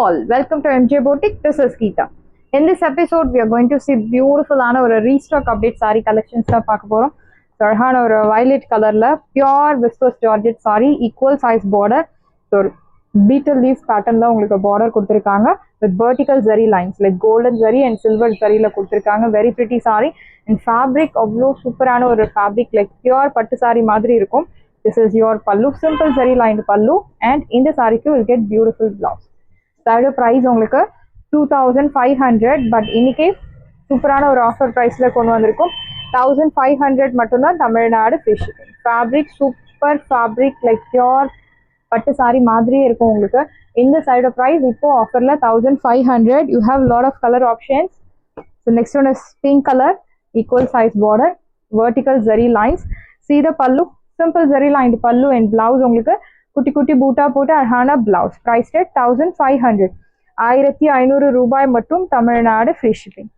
all, welcome to MJ Boutique. This is Geeta. In this episode, we are going to see beautiful restock update saree collections. Violet color pure viscose georgette saree, equal size border. So beetle leaf pattern border with vertical zari lines like golden zari and silver zari very pretty saree. And fabric super fabric like pure pattu saree madri irukum. This is your pallu, simple zari lined pallu, and in the saree you will get beautiful blouse. Side price உங்களுக்கு 2500, but இன்னைக்கு சூப்பரான ஒரு offer பிரைஸ்ல கொண்டு வந்திருக்கோம். 1500 மட்டும் தான் Tamil Nadu free shipping. Fabric super fabric like pure பட்டு சாரி மாதிரியே இருக்கும் உங்களுக்கு. இந்த சைடு பிரைஸ் இப்போ ஆஃபர்ல 1500. You have lot of color options. So next one is pink color, equal size border, vertical zari lines. See the pallu, simple zari lined pallu and blouse உங்களுக்கு குட்டி குட்டி பூட்டா போட்டு அழகான பிளவுஸ். Price rate 1500. 1500 ரூபாய் மட்டும் Tamil Nadu free shipping.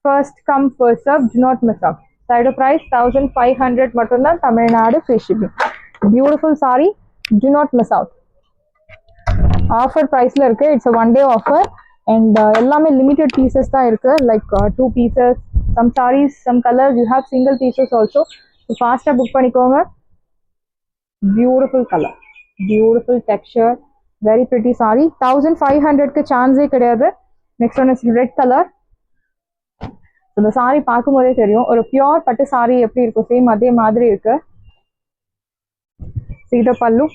First come first serve, do not miss out. Side price 1500 மட்டும் தான் Tamil Nadu free shipping. Beautiful sari, do not miss out. Offer பிரைஸ்ல இருக்கு. It's a 1 day offer and எல்லாமே லிமிடெட் பீசஸ் தான் இருக்கு. Like 2 pieces, some sarees, some colors, you have single pieces also. So ஃபாஸ்டா book பண்ணிக்கோங்க. Beautiful color, beautiful texture, very pretty saree. 1500 க்கு சான்ஸே கிடையாது. Next one is red colour. இந்த sorry பார்க்கும்போதே தெரியும் ஒரு பியூர் பட்டு சாரி எப்படி இருக்கும், சேம் அதே மாதிரி இருக்கு. சீத பல்லு,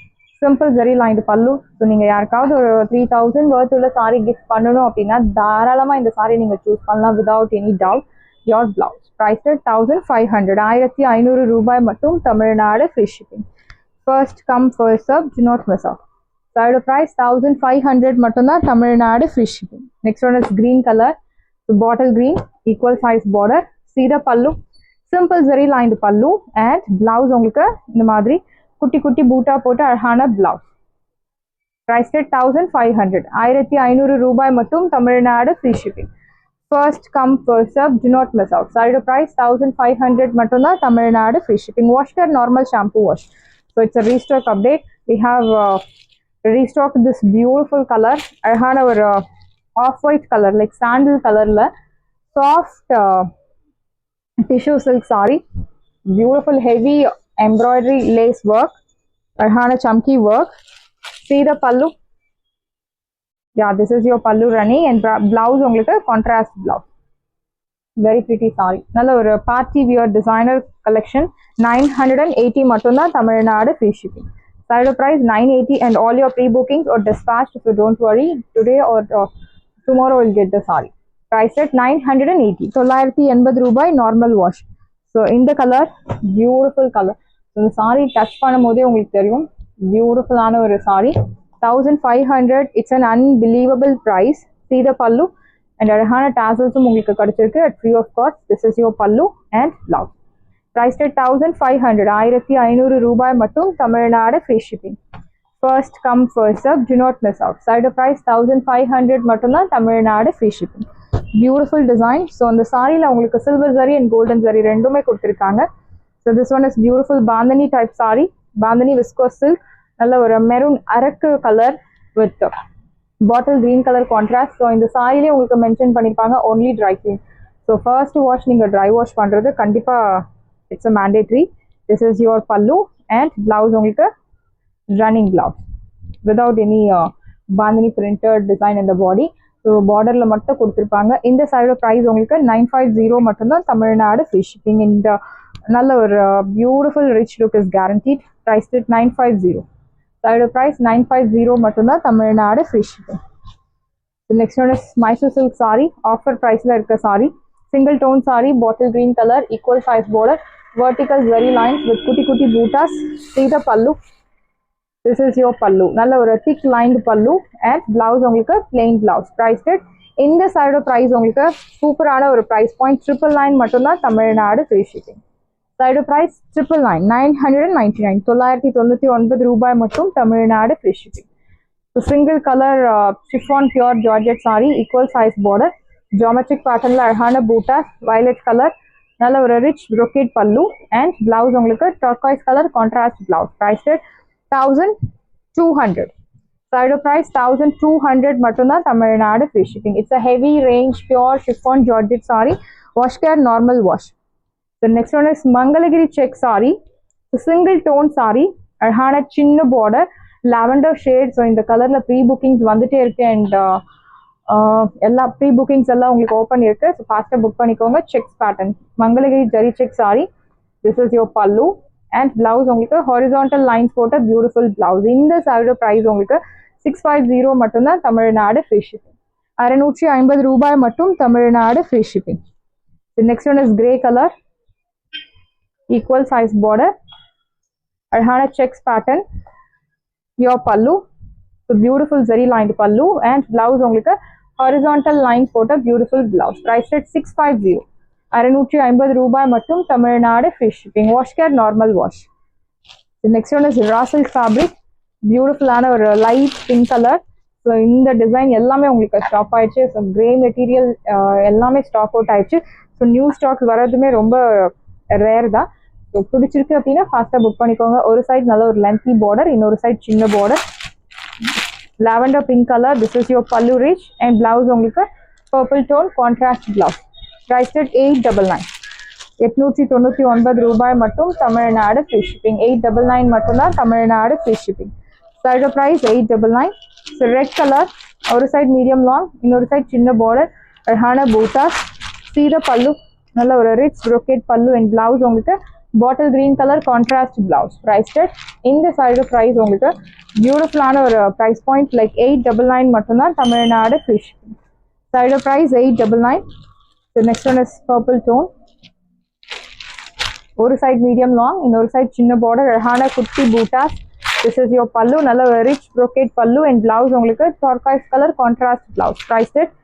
சிம்பிள் ஜரி லைன்டு பல்லு. ஸோ நீங்க யாருக்காவது ஒரு 3000 வர்த் உள்ள சாரி கிஃப்ட் பண்ணணும் அப்படின்னா தாராளமா இந்த சாரி நீங்க சூஸ் பண்ணலாம் without any doubt. Your blouse price 1500. 1500 ரூபாய் மட்டும் Tamil Nadu free shipping. First come first serve, do not miss out. Side price 1500 மட்டும் தான் Tamil Nadu free shipping. Next one is green color, so bottle green, equal size border. See the pallu, simple zari lined pallu and blouse உங்களுக்கு இந்த மாதிரி குட்டி குட்டி பூட்டா போட்டு அழகான blouse. Price rate 1500. 1500 ரூபாய் மட்டும் Tamil Nadu free shipping. First come first serve, do not miss out. Side price 1500 மட்டும் தான் Tamil Nadu free shipping. Wash your normal shampoo wash. So it's a restock update. We have restocked this beautiful color. அழகான ஒரு off-white color like sandal colorல soft tissue silk saree. Beautiful heavy embroidery lace work. அழகான chunky work. See the pallu. Yeah, this is your pallu running and blouse உங்களுக்கு contrast blouse. Very pretty saree. நல்ல ஒரு party wear designer collection. 980 மட்டும் தான் Tamil Nadu free shipping. Side price 980 and all your pre-bookings or dispatched, so don't worry, today or tomorrow will get the saree. Price at 980. 980 ரூபாய் normal wash. So இந்த colour beautiful colour. இந்த sari touch பண்ணும் போதே உங்களுக்கு தெரியும் பியூட்டிஃபுல்லான ஒரு sari. 1500. It's an unbelievable price. See the pallu and அழகான டாசல்ஸும் உங்களுக்கு கிடைச்சிருக்கு at free of cost. This is your pallu and blouse. Price at 1500. 1500 ரூபாய் மட்டும் Tamil Nadu free shipping. First come first serve, do not miss out. Side price 1500 மட்டும் தான் Tamil Nadu free shipping. Beautiful design. So அந்த சாரியில் உங்களுக்கு silver zari and golden zari ரெண்டுமே கொடுத்துருக்காங்க. So this one is beautiful bandhani type sorry. Bandhani viscose silk. நல்ல ஒரு maroon Araku colour with bottle green colour contrast. So இந்த சாரிலேயே உங்களுக்கு மென்ஷன் பண்ணியிருப்பாங்க only dry clean. So first wash நீங்கள் ட்ரை வாஷ் பண்ணுறது கண்டிப்பாக it's a mandatory. This is your pallu and blouse உங்களுக்கு running blouse without any bandhani printed design in the body. So borderல மட்டும் கொடுத்திருப்பாங்க. இந்த சைடு பிரைஸ் உங்களுக்கு 950 மட்டும் தான் தமிழ்நாடு ஃப்ரீ ஷிப்பிங். இந்த நல்ல ஒரு beautiful rich look is guaranteed. Price rate 950. Side price 950 மட்டும் தான் Tamil Nadu free shipping. Next one is Mysore silk sari. Offer பிரைஸ்ல இருக்க sari. Single tone sari, bottle green colour, equal size border, vertical zari lines with குட்டி குட்டி buttas. See the pallu. This is your pallu. நல்ல ஒரு thick lined pallu and blouse உங்களுக்கு plain blouse. Price rate இந்த side price உங்களுக்கு சூப்பரான ஒரு price point. 999 மட்டும் தான் Tamil Nadu free shipping. Side price 999. 999. 999 ரூபாய் மட்டும் Tamil Nadu free shipping. So single color chiffon pure georgette saree, equal size border, geometric patternல அழகான பூட்டாஸ், violet color, நல்ல ஒரு rich brocade pallu and blouse உங்களுக்கு turquoise colour contrast blouse. Price rate 1200. Side of price 1200 மட்டும்தான் Tamil Nadu free shipping. It's a heavy range pure chiffon georgette saree. Wash care normal wash. The next one is Mangalagiri check saree. The single tone saree. அழகான சின்ன border. Lavender shade. So இந்த கலர்ல pre bookings வந்துட்டே இருக்கு and எல்லா pre bookings எல்லாம் உங்களுக்கு open இருக்கு. ஸோ ஃபாஸ்ட்டாக புக் பண்ணிக்கோங்க. Sex pattern Mangalagiri zari check sorry. This is your பல்லு அண்ட் பிளவுஸ் உங்களுக்கு ஹாரிசான்டல் லைன்ஸ் போட்ட பியூட்டிஃபுல் பிளவுஸ். இந்த சாரியோட ப்ரைஸ் உங்களுக்கு 650 மட்டும்தான் தமிழ்நாடு ஃப்ரீ ஷிப்பிங். 650 ரூபாய் மட்டும் Tamil Nadu free shipping. Next one is grey colour equal size border அழகான checks pattern. Your pallu beautiful zari line pallu and blouse உங்களுக்கு ஹாரிசான்டல் லைன் போட்ட பியூட்டிஃபுல் பிளவுஸ். Price rate 650. 650 ரூபாய் மட்டும் Tamil Nadu free shipping. Wash care normal wash. Next one is raw silk fabric பியூட்டிஃபுல்லான ஒரு light pink colour. So இந்த design எல்லாமே உங்களுக்கு ஸ்டாப் ஆயிடுச்சு. ஸோ கிரே மெட்டீரியல் எல்லாமே ஸ்டாக் அவுட் ஆயிடுச்சு. ஸோ நியூ ஸ்டாக்ஸ் வர்றதுமே ரொம்ப ரேர் தான். ஸோ பிடிச்சிருக்கு அப்படின்னா ஃபாஸ்ட்டாக புக் பண்ணிக்கோங்க. ஒரு சைட் நல்ல ஒரு லென்த்தி பார்டர், இன்னொரு சைட் சின்ன border. lavender pink color. This is your pallu rich and blouse உங்களுக்கு purple tone contrast blouse. Price at 899. 899 ரூபாய் மட்டும் தமிழ்நாடு free shipping. 899 மட்டும்தான் Tamil Nadu free shipping. Side of price 899. So red color, ஒரு side medium long, இன்னொரு side சின்ன border. அழகான bootas. See the pallu, நல்ல ஒரு rich brocade pallu and blouse உங்களுக்கு bottle green color contrast blouse. Price at இந்த side of price உங்களுக்கு பியூட்டிஃபுல்லான ஒரு ப்ரைஸ் பாயிண்ட் லைக் 899 மட்டும்தான் Tamil Nadu free shipping. Side price 899. Next one is purple tone. ஒரு side medium long, இன்னொரு சைட் சின்ன border, அழகான குட்டி பூட்டாஸ். திஸ் இஸ் யோர் பல்லு, நல்ல ஒரு rich brocade pallu and blouse உங்களுக்கு turquoise colour contrast blouse. Price rate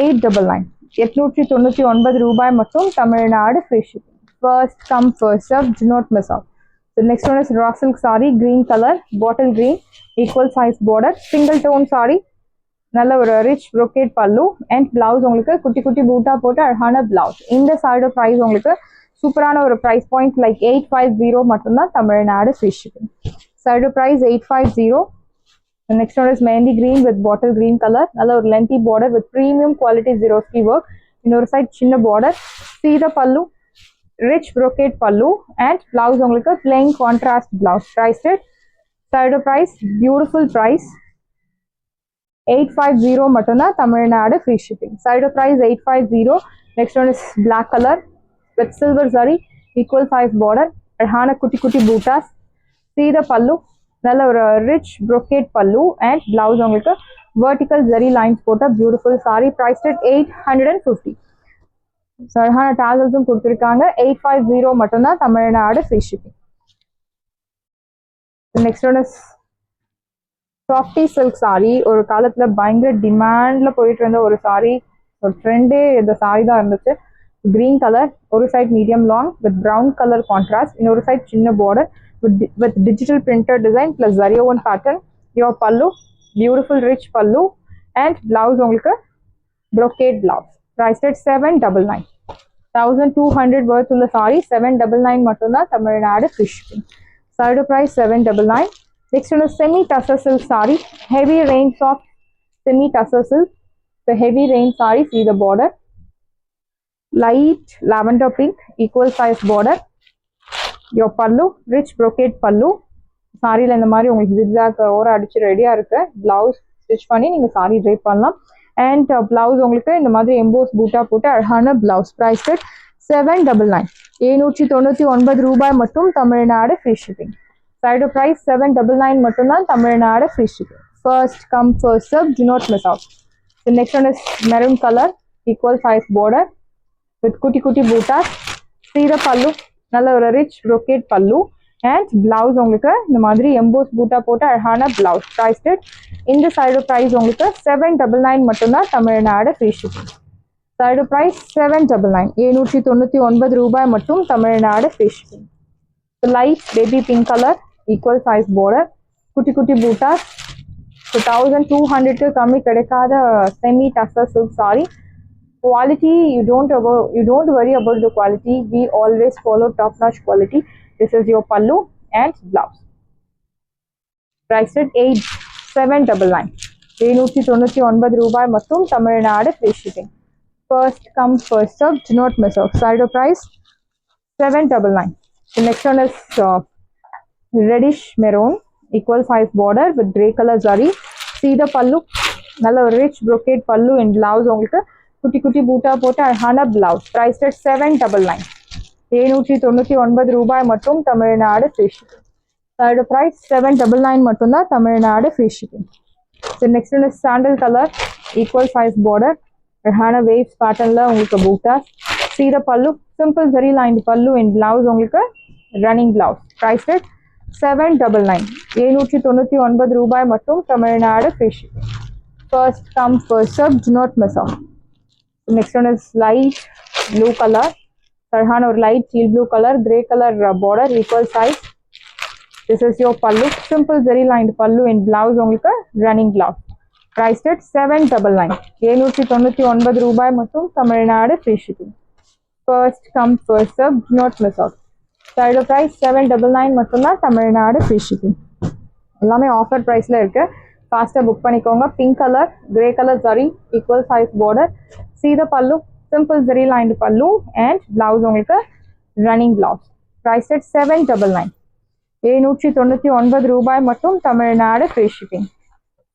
899. 899 ரூபாய் மட்டும் Tamil Nadu free shipping. First come first serve, do not miss out. The next one is raw silk saree, green color, bottle green, equal size border, single tone saree, நல்ல ஒரு rich brocade pallu and blouse உங்களுக்கு குட்டி குட்டி பூட்டா போட்டு அழகான blouse. இந்த சாரியோட price உங்களுக்கு சூப்பரான ஒரு ப்ரைஸ் பாயிண்ட் லைக் 850 மட்டும்தான் தமிழ்நாடு ஃப்ரீ ஷிப்பிங். சாரியோட price 850. Next one is mehndi green with bottle green color, நல்ல ஒரு lengthy border with premium quality Swarovski work. இன்னொரு சைட் சின்ன border. See the pallu, rich brocade pallu and blouse உங்களுக்கு plain contrast blouse. Price rate side price beautiful price 850 மட்டும்தான் Tamil Nadu free shipping. Side price 850. Next one is black color with silver zari, equal size border, அழகான குட்டி குட்டி buttas. See the pallu, நல்ல ஒரு rich brocade pallu and blouse உங்களுக்கு vertical zari lines போட்ட beautiful saree. Price rate 850. அழகான டாசல்ஸும் கொடுத்துருக்காங்க. 850 மட்டும்தான் Tamil Nadu free shipping. Next one is softy silk sorry. ஒரு காலத்துல பயங்கர டிமாண்ட்ல போயிட்டு இருந்த ஒரு சாரி, ஒரு ட்ரெண்டே இந்த சாரி தான் இருந்துச்சு. கிரீன் கலர், ஒரு side medium long with brown colour contrast, இன்னொரு சைட் சின்ன border with digital printed design plus ஜரியோவன் pattern. Your pallu beautiful rich pallu and blouse உங்களுக்கு brocade blouse. Price at 799. 1200 worth உள்ள சாரி 799 மட்டும்தான் தமிழ்நாடு ஃப்ரீ ஷிப்பிங். சாரியோட price 799. Next one is semi tussar silk saree, heavy range of semi tussar silk. The heavy range saree, see the border, light lavender pink, equal size border. Your pallu, rich brocade pallu. சாரியில் இந்த மாதிரி உங்களுக்கு zigzag ஓரம் அடிச்சு ரெடியாக இருக்கு. Blouse stitch பண்ணி நீங்கள் சாரி ட்ரைப் பண்ணலாம். அண்ட் பிளவுஸ் உங்களுக்கு இந்த மாதிரி எம்போஸ் பூட்டா போட்டு அழகான பிளவுஸ். Price rate 799. 799 ரூபாய் மட்டும் Tamil Nadu free shipping. Side price 799 மட்டும்தான் Tamil Nadu free shipping. First come first serve, do not miss out. The next one is maroon color, equal size border with குட்டி குட்டி பூட்டாஸ். See the pallu, நல்ல ஒரு rich brocade pallu and blouse உங்களுக்கு இந்த மாதிரி emboss பூட்டா போட்டு அழகான பிளவுஸ். ப்ரைஸ் ரேட் இந்த சைடு ப்ரைஸ் உங்களுக்கு 799 மட்டும்தான் Tamil Nadu free shipping. Side price 799. 799 ரூபாய் மட்டும் Tamil Nadu free shipping. Light baby pink colour, equal size border, குட்டி குட்டி பூட்டாஸ். 1200 கம்மி கிடைக்காத semi tussar silk sari. Quality, you don't worry about the quality. We always follow top notch quality. This is your pallu and blouse. priced at 8799. 799 ரூபாய் மற்றும் Tamil Nadu free shipping. First come first serve, do not miss out. Side of price 799. The next one is reddish maroon, equal size border with grey color zari. See the pallu, நல்ல ஒரு rich brocade pallu and blouse உங்களுக்கு குட்டி குட்டி பூட்டா போட்டு அழகான blouse. Priced at 799. 799 ரூபாய் மற்றும் Tamil Nadu free shipping. Side of price 799 மட்டும்தான் Tamil Nadu free shipping. So next one is sandal color, equal size border, அழகான waves patternல உங்களுக்கு buttas. See the pallu, simple zari lined pallu and blouse உங்களுக்கு running blouse. Priced at 799. 799 ரூபாய் மற்றும் Tamil Nadu free shipping. First come first serve, do not miss out. The next one is light blue color, அழகான ஒரு light teal blue color, grey color border, equal size. This is your pallu, simple zari lined pallu and blouse உங்களுக்கு running blouse. Priced at 799. 799 ரூபாய் மற்றும் Tamil Nadu free shipping. First come first serve, do not miss out. Side of price 799 மட்டும்தான் Tamil Nadu free shipping. எல்லாமே offer ப்ரைஸ்ல இருக்கு, ஃபாஸ்ட்டாக book பண்ணிக்கோங்க. Pink colour, grey colour zari, equal size border. See the pallu, simple zari lined pallu and blouse உங்களுக்கு running blouse. Priced at 799. 799 ரூபாய் மற்றும் Tamil Nadu free shipping.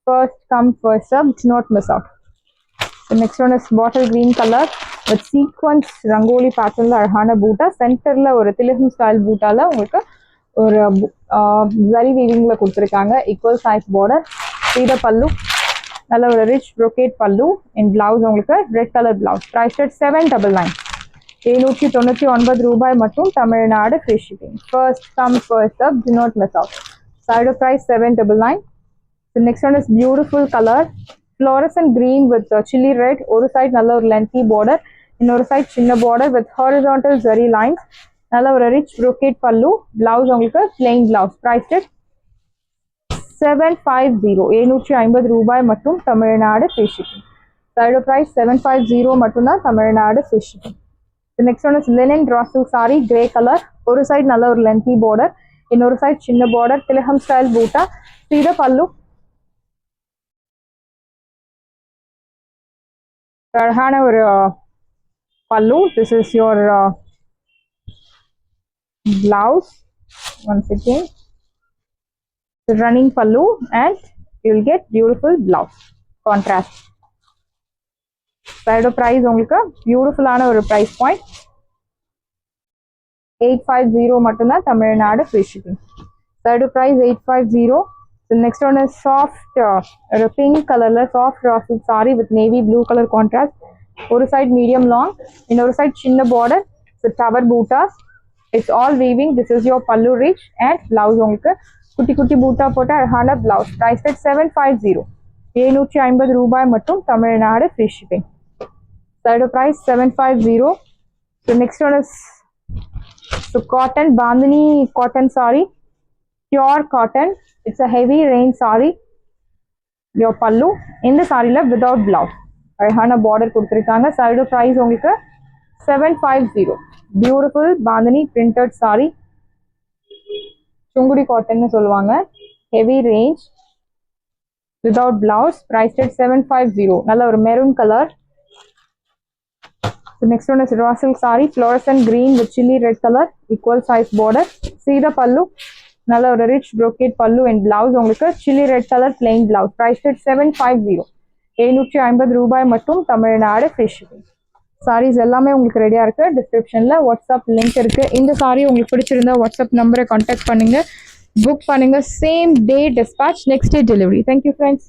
First come first serve, do not miss out. The next one is bottle green color with sequence rangoli patternல அழகான பூட்டா, சென்டர்ல ஒரு திலகம் style பூட்டால உங்களுக்கு ஒரு zari weavingல கொடுத்திருக்காங்க. equal size border. See the pallu, நல்ல ஒரு rich brocade pallu and blouse உங்களுக்கு red color blouse. Priced at 799. 799 ரூபாய் மற்றும் Tamil Nadu free shipping. First come first serve, do not miss out. Side of price 799. The next one is beautiful color, fluorescent green with chili red. ஒரு side நல்ல ஒரு lengthy border, இன்னொரு side சின்ன border with horizontal zari lines. நல்ல ஒரு rich brocade pallu, blouse உங்களுக்கு plain blouse. Priced at 750. 750 ரூபாய் மற்றும் Tamil Nadu free shipping. Side of price 750 மட்டும்தான் Tamil Nadu free shipping. The next one is linen draw silk saree, grey color. ஒரு side நல்ல ஒரு lengthy border, இன்னொரு side சின்ன border, திலகம் style Buta. See the pallu, அழகான ஒரு pallu. This is your blouse. Once again, the running pallu and you will get beautiful blouse contrast. Side of price உங்களுக்கு beautiful ஆன ஒரு price point 850 மட்டும்தான் Tamil Nadu free shipping. Side of price 850. The next one is soft pink colorல soft raw silk saree with navy blue color contrast. ஒரு side medium long, இன்னொரு side சின்ன border with tower bootas. It's all weaving. This is your pallu rich and blouse உங்களுக்கு குட்டி குட்டி பூட்டா போட்ட அழகான blouse. Priced at 750. 750 ரூபாய் மற்றும் Tamil Nadu free shipping. Side of price 750. The next one is so cotton bandhani cotton saree, pure cotton. It's a heavy range saree. Your pallu இந்த சாரில without blouse, அழகான border கொடுத்திருக்காங்க. Side of price உங்களுக்கு 750. Beautiful bandhani printed saree, chungudi cotton னு சொல்லுவாங்க, heavy range without blouse. Priced at 750. நல்ல ஒரு maroon color. The next one is raw silk saree, fluorescent green with chili red color, equal size border. See the pallu, நல்ல ஒரு rich brocade pallu and blouse உங்களுக்கு chili red color plain blouse. Priced at 750. 750 ரூபாய் மற்றும் Tamil Nadu free shipping. sarees எல்லாமே உங்களுக்கு ரெடியா இருக்கு. டிஸ்கிரிப்ஷன்ல வாட்ஸ்அப் லிங்க் இருக்கு. இந்த saree உங்களுக்கு பிடிச்சிருந்தா வாட்ஸ்அப் நம்பரை கான்டாக்ட் பண்ணுங்க, புக் பண்ணுங்க. Same day dispatch, next day delivery. Thank you friends.